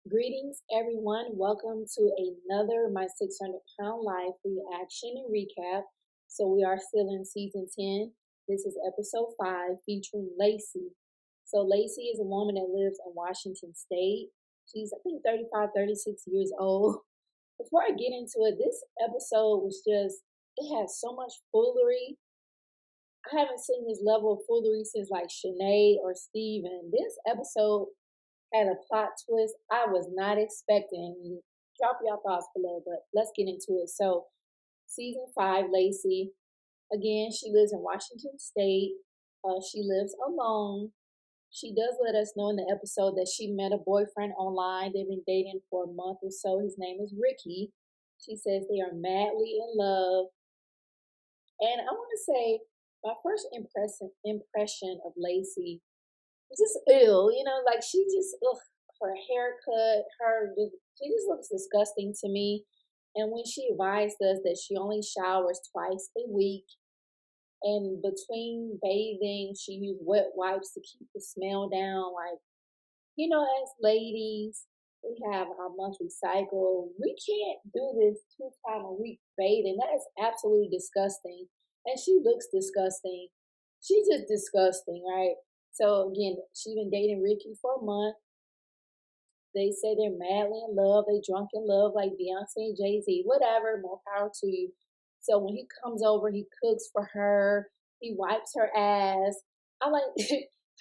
Greetings, everyone. Welcome to another My 600-Pound Life reaction and recap. So, we are still in season 10. This is episode 5 featuring Lacey. So, Lacey is a woman that lives in Washington State. She's, I think, 35, 36 years old. Before I get into it, this episode was it has so much foolery. I haven't seen this level of foolery since like Shanae or Steven. This episode had a plot twist I was not expecting. Drop your thoughts below, but let's get into it. So, season 5, Lacey, again, she lives in Washington State. She lives alone. She does let us know in the episode that she met a boyfriend online. They've been dating for a month or so. His name is Ricky. She says they are madly in love. And I want to say, my first impression of Lacey was just ill, like she just, her haircut, she just looks disgusting to me. And when she advised us that she only showers twice a week, and between bathing, she used wet wipes to keep the smell down. Like, as ladies, we have our monthly cycle. We can't do this 2 times a week bathing. That is absolutely disgusting. And she looks disgusting. She's just disgusting, right? So again, she's been dating Ricky for a month. They say they're madly in love. They drunk in love like Beyonce and Jay-Z. Whatever, more power to you. So when he comes over, he cooks for her. He wipes her ass. I'm like,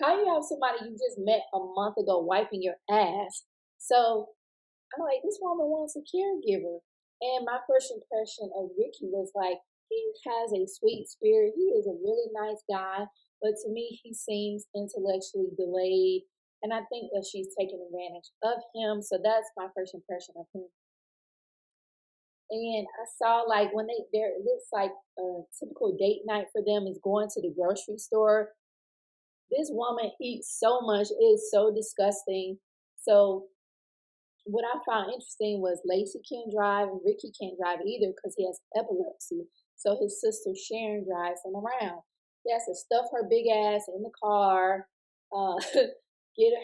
how you have somebody you just met a month ago wiping your ass? So I'm like, this woman wants a caregiver. And my first impression of Ricky was like, he has a sweet spirit. He is a really nice guy. But to me, he seems intellectually delayed. And I think that she's taking advantage of him. So that's my first impression of him. And I saw like when it looks like a typical date night for them is going to the grocery store. This woman eats so much, it is so disgusting. So what I found interesting was Lacey can't drive and Ricky can't drive either because he has epilepsy. So his sister Sharon drives him around. He has to stuff her big ass in the car, uh,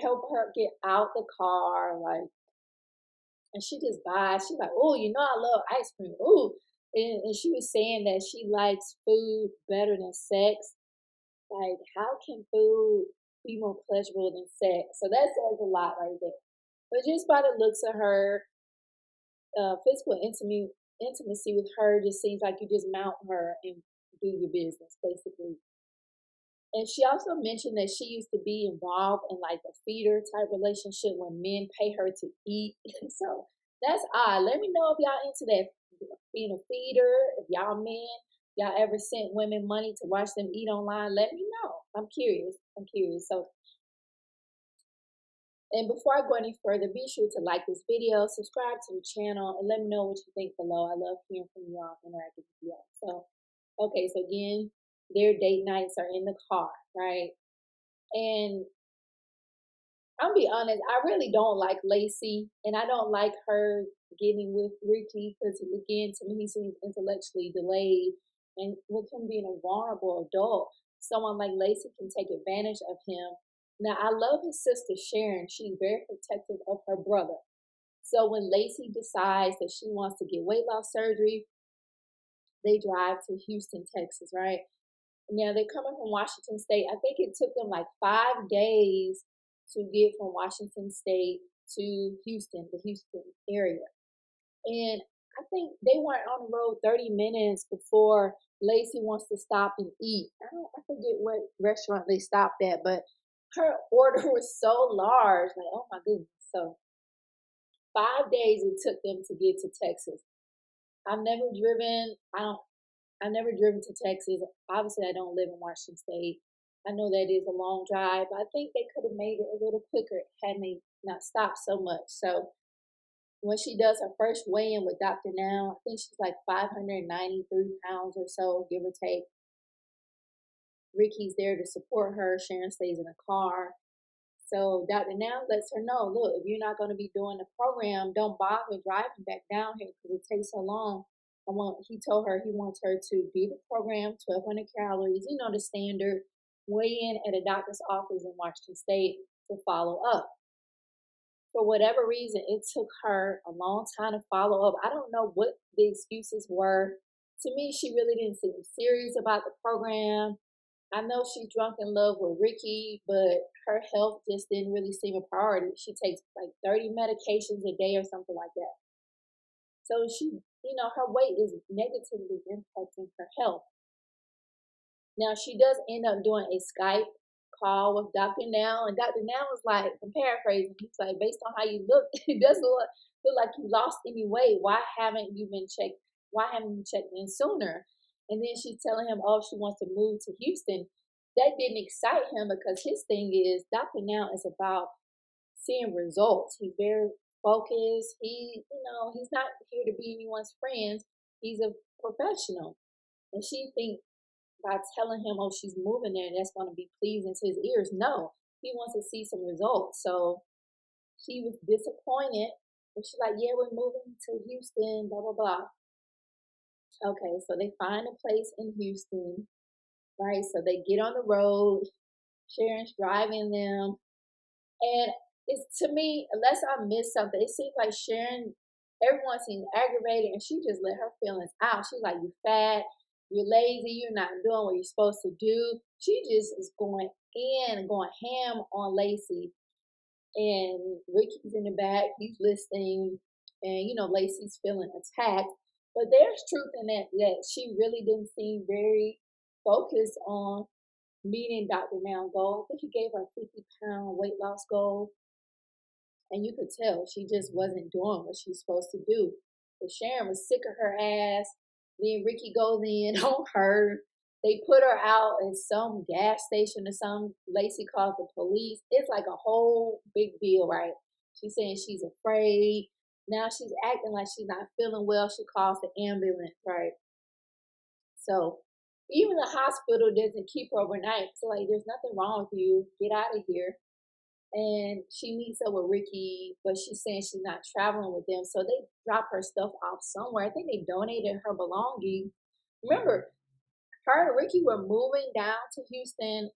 help her get out the car, like, and she just buys. She's like, oh, I love ice cream. Ooh, and she was saying that she likes food better than sex. Like, how can food be more pleasurable than sex? So that says a lot right there. But just by the looks of her, physical intimacy with her just seems like you just mount her and do your business, basically. And she also mentioned that she used to be involved in like a feeder type relationship when men pay her to eat. So that's odd. Let me know if y'all into that, being a feeder. If y'all men, y'all ever sent women money to watch them eat online, let me know. I'm curious. So, and before I go any further, be sure to like this video, subscribe to the channel, and let me know what you think below. I love hearing from y'all, interacting with y'all. So, okay, so again, their date nights are in the car, right? And I'll be honest, I really don't like Lacey, and I don't like her getting with Ricky because, again, to me, he seems intellectually delayed. And with him being a vulnerable adult, someone like Lacey can take advantage of him. Now, I love his sister Sharon. She's very protective of her brother. So when Lacey decides that she wants to get weight loss surgery, they drive to Houston, Texas, right? Now they're coming from Washington State. I think it took them like 5 days to get from Washington State to Houston, the Houston area. And I think they weren't on the road 30 minutes before Lacey wants to stop and eat. I forget what restaurant they stopped at, but her order was so large. Like, oh my goodness. So 5 days it took them to get to Texas. I've never driven. I've never driven to Texas. Obviously, I don't live in Washington State. I know that is a long drive, but I think they could have made it a little quicker had they not stopped so much. So when she does her first weigh-in with Dr. Now, I think she's like 593 pounds or so, give or take. Ricky's there to support her. Sharon stays in a car. So Dr. Now lets her know, look, if you're not going to be doing the program, don't bother driving back down here because it takes so long. He told her he wants her to do the program, 1,200 calories, the standard, weigh in at a doctor's office in Washington State to follow up. for whatever reason, it took her a long time to follow up. I don't know what the excuses were. To me, she really didn't seem serious about the program. I know she's drunk in love with Ricky, but her health just didn't really seem a priority. She takes like 30 medications a day or something like that. So her weight is negatively impacting her health. Now she does end up doing a Skype call with Dr. Now, and Dr. Now was like, I'm paraphrasing, he's like, based on how you look, it doesn't look like you lost any weight. Why haven't you been checked? Why haven't you checked in sooner? And then she's telling him, oh, she wants to move to Houston. That didn't excite him because his thing is Dr. Now is about seeing results. He's very focused. He's not here to be anyone's friend. He's a professional. And she thinks by telling him, oh, she's moving there, that's going to be pleasing to his ears. No, he wants to see some results. So she was disappointed. But she's like, yeah, we're moving to Houston, blah, blah, blah. Okay, so they find a place in Houston, right? So they get on the road. Sharon's driving them. And it's, to me, unless I missed something, it seems like Sharon, everyone seems aggravated, and she just let her feelings out. She's like, you fat, you're lazy, you're not doing what you're supposed to do. She just is going in and going ham on Lacey. And Ricky's in the back, he's listening, and Lacey's feeling attacked. But there's truth in that she really didn't seem very focused on meeting Dr. Now goal. I think he gave her a 50-pound weight loss goal. And you could tell she just wasn't doing what she's supposed to do. But Sharon was sick of her ass. Then Ricky goes in on her. They put her out in some gas station or something. Lacey calls the police. It's like a whole big deal, right? She's saying she's afraid. Now she's acting like she's not feeling well. She calls the ambulance, right? So even the hospital doesn't keep her overnight. So like, there's nothing wrong with you. Get out of here. And she meets up with Ricky, but she's saying she's not traveling with them. So they drop her stuff off somewhere. I think they donated her belongings. Remember, her and Ricky were moving down to Houston.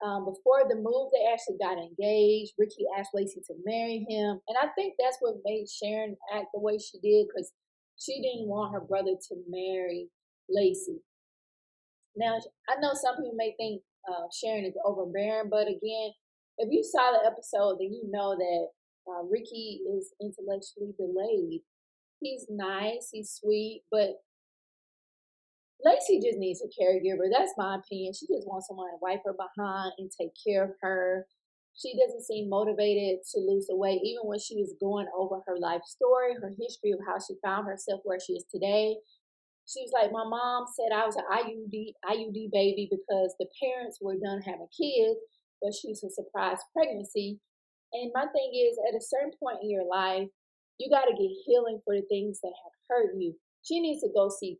Before the move, they actually got engaged. Ricky asked Lacey to marry him. And I think that's what made Sharon act the way she did, because she didn't want her brother to marry Lacey. Now, I know some people may think Sharon is overbearing, but again, if you saw the episode, then you know that Ricky is intellectually delayed. He's nice, he's sweet, but Lacey just needs a caregiver. That's my opinion. She just wants someone to wipe her behind and take care of her. She doesn't seem motivated to lose the weight, even when she was going over her life story, her history of how she found herself where she is today. She was like, my mom said I was an IUD baby because the parents were done having kids, but she was a surprise pregnancy. And my thing is, at a certain point in your life, you got to get healing for the things that have hurt you. She needs to go seek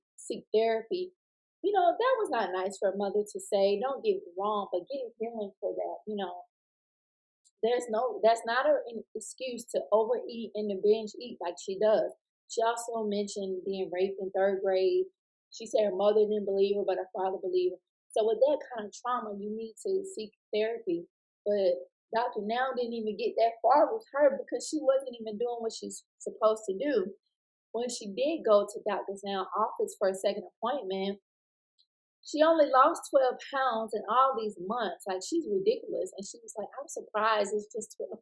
therapy. That was not nice for a mother to say. Don't get me wrong, but get healing for that. That's not an excuse to overeat and to binge eat like she does. She also mentioned being raped in 3rd grade. She said her mother didn't believe her, but her father believed her. So with that kind of trauma, you need to seek therapy. But Dr. Now didn't even get that far with her because she wasn't even doing what she's supposed to do. When she did go to Dr. Now's office for a second appointment, she only lost 12 pounds in all these months. Like, she's ridiculous. And she was like, I'm surprised it's just 12.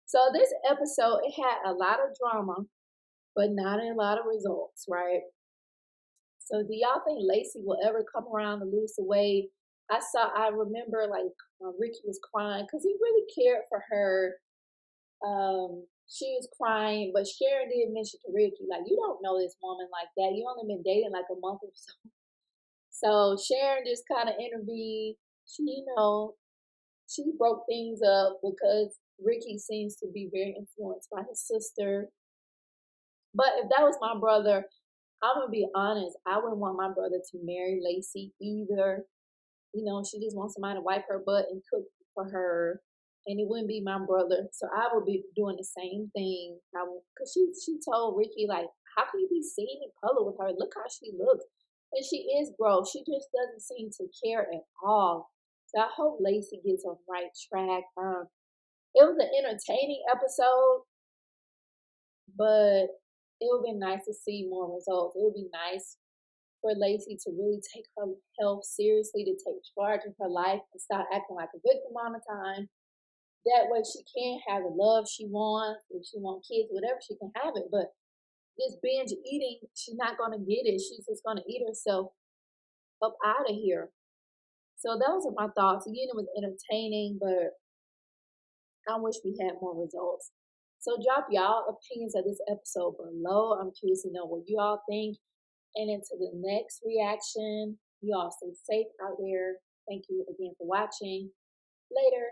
So this episode, it had a lot of drama, but not a lot of results, right? So do y'all think Lacey will ever come around to lose the weight? I remember like Ricky was crying because he really cared for her. She was crying, but Sharon did mention to Ricky, like, you don't know this woman like that. You only been dating like a month or so. So Sharon just kind of intervened. She broke things up because Ricky seems to be very influenced by his sister. But if that was my brother, I'm going to be honest, I wouldn't want my brother to marry Lacey either. She just wants somebody to wipe her butt and cook for her. And it wouldn't be my brother. So I would be doing the same thing. Because she told Ricky, like, how can you be seen in public with her? Look how she looks. And she is gross. She just doesn't seem to care at all. So I hope Lacey gets on the right track. It was an entertaining episode, but it would be nice to see more results. It would be nice for Lacey to really take her health seriously, to take charge of her life and stop acting like a victim all the time. That way she can have the love she wants. If she wants kids, whatever, she can have it. But this binge eating, she's not going to get it. She's just going to eat herself up out of here. So those are my thoughts. Again, it was entertaining, but I wish we had more results. So drop y'all opinions of this episode below. I'm curious to know what you all think. And until the next reaction, you all stay safe out there. Thank you again for watching. Later.